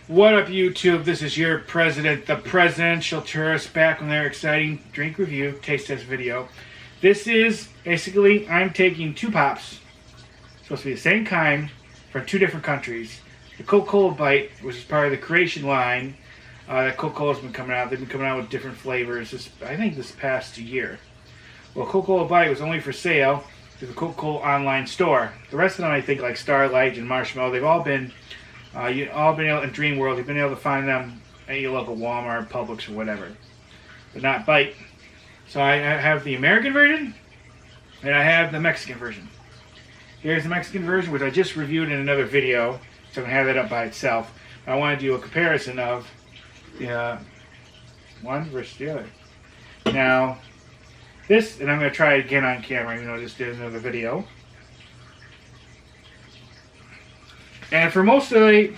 What up, YouTube? This is your president, the presidential tourist, back with another exciting drink review, taste test video. This is basically, I'm taking two pops, supposed to be the same kind, from two different countries. The Coca Cola Byte, which is part of the creation line that Coca Cola's been coming out. They've been coming out with different flavors, I think this past year. Well, Coca Cola Byte was only for sale through the Coca Cola online store. The rest of them, I think, like Starlight and Marshmallow, they've all been able in Dream World. You've been able to find them at your local Walmart, Publix, or whatever, but not Byte. So I have the American version, and I have the Mexican version. Here's the Mexican version, which I just reviewed in another video, so I'm gonna have that up by itself. I want to do a comparison of the one versus the other. Now, this, and I'm gonna try it again on camera, even though I just did another video. And for most of the,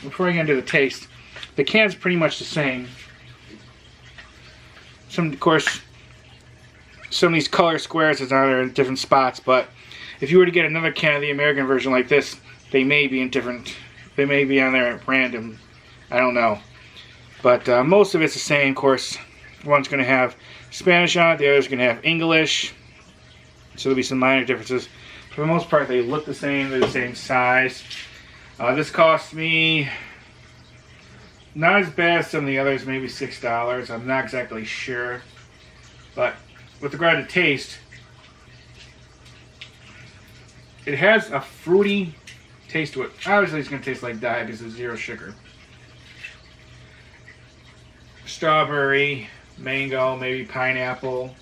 before I get into the taste, the can's pretty much the same. Of course, some of these color squares are in different spots, but if you were to get another can of the American version like this, they may be in different, they may be on there at random, I don't know. But most of it's the same. Of course, one's going to have Spanish on it, the other's going to have English, so there'll be some minor differences. For the most part, they look the same, they're the same size. This cost me, not as bad as some of the others, maybe $6. I'm not exactly sure. But with regard to taste, it has a fruity taste to it. Obviously it's going to taste like Diet because it's zero sugar. Strawberry, mango, maybe pineapple.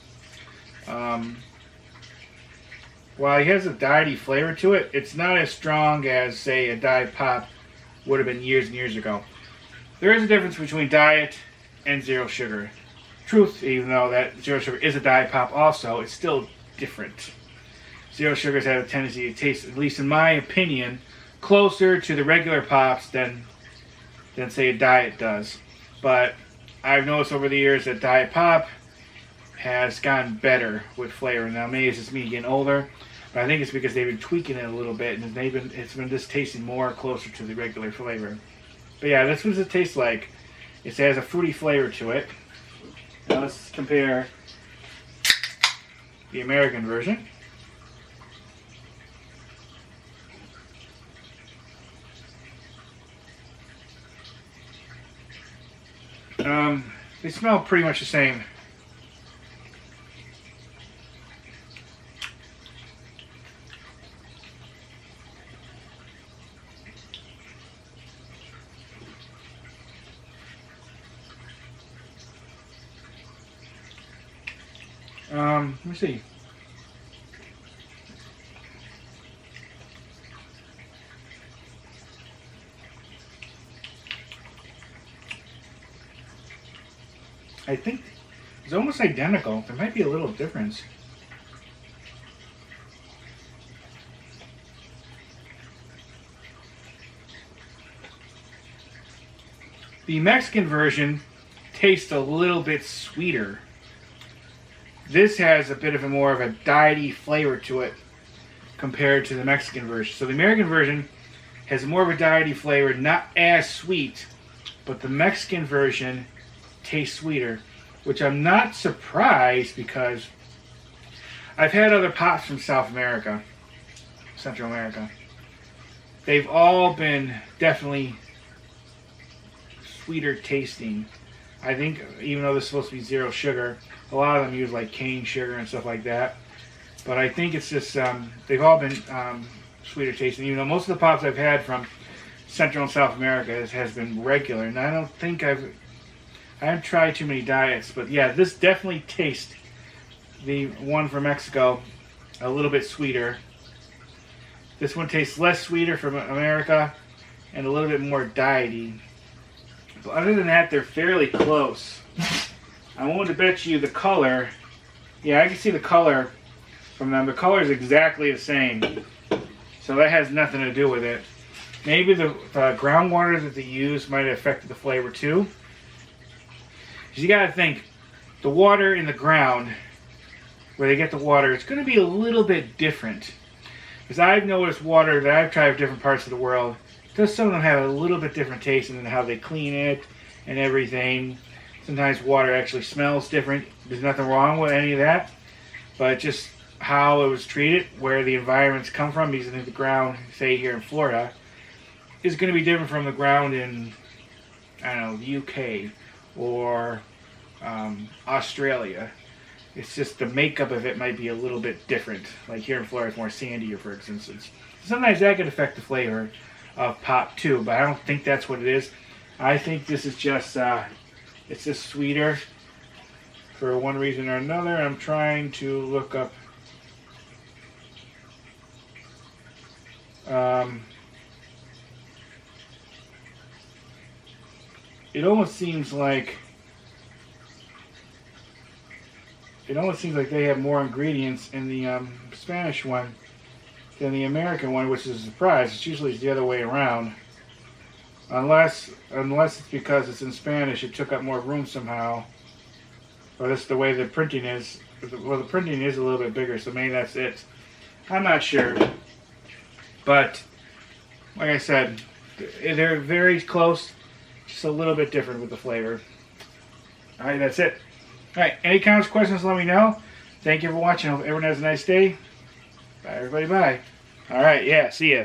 While it has a diety flavor to it, it's not as strong as, say, a Diet Pop would have been years and years ago. There is a difference between Diet and Zero Sugar. Truth, even though that Zero Sugar is a Diet Pop also, it's still different. Zero Sugars have a tendency to taste, at least in my opinion, closer to the regular Pops than say, a Diet does. But I've noticed over the years that Diet Pop has gotten better with flavor. Now, maybe it's just me getting older, but I think it's because they've been tweaking it a little bit, and it's been just tasting more closer to the regular flavor. But yeah, this what it tastes like. It has a fruity flavor to it. Now let's compare the American version. They smell pretty much the same. Let me see. I think it's almost identical. There might be a little difference. The Mexican version tastes a little bit sweeter. This has a bit of a more of a diety flavor to it compared to the Mexican version. So the American version has more of a diety flavor, not as sweet, but the Mexican version tastes sweeter, which I'm not surprised because I've had other pops from South America, Central America. They've all been definitely sweeter tasting. I think even though this is supposed to be zero sugar, a lot of them use like cane sugar and stuff like that. But I think it's just, they've all been sweeter tasting. Even though most of the pops I've had from Central and South America has been regular. And I don't think I haven't tried too many diets. But yeah, this definitely tastes, the one from Mexico, a little bit sweeter. This one tastes less sweeter from America and a little bit more diety. But other than that, they're fairly close. I wanted to bet you the color. Yeah, I can see the color from them. The color is exactly the same. So that has nothing to do with it. Maybe the groundwater that they use might have affected the flavor too. Because you got to think, the water in the ground, where they get the water, it's going to be a little bit different. Because I've noticed water that I've tried in different parts of the world Does some of them have a little bit different taste in how they clean it and everything. Sometimes water actually smells different. There's nothing wrong with any of that, but just how it was treated, where the environments come from, because I think the ground, say here in Florida, is going to be different from the ground in, I don't know, the UK or Australia. It's just the makeup of it might be a little bit different. Like here in Florida, it's more sandier, for instance. Sometimes that can affect the flavor of pop too, but I don't think that's what it is. I think this is just, it's just sweeter for one reason or another. I'm trying to look up it almost seems like they have more ingredients in the Spanish one than the American one, which is a surprise. It's usually the other way around. Unless it's because it's in Spanish, it took up more room somehow. Or that's the way the printing is. Well, the printing is a little bit bigger, so maybe that's it. I'm not sure. But, like I said, they're very close. Just a little bit different with the flavor. Alright, that's it. Alright, any comments, questions, let me know. Thank you for watching. Hope everyone has a nice day. Bye, everybody. Bye. Alright, yeah, see ya.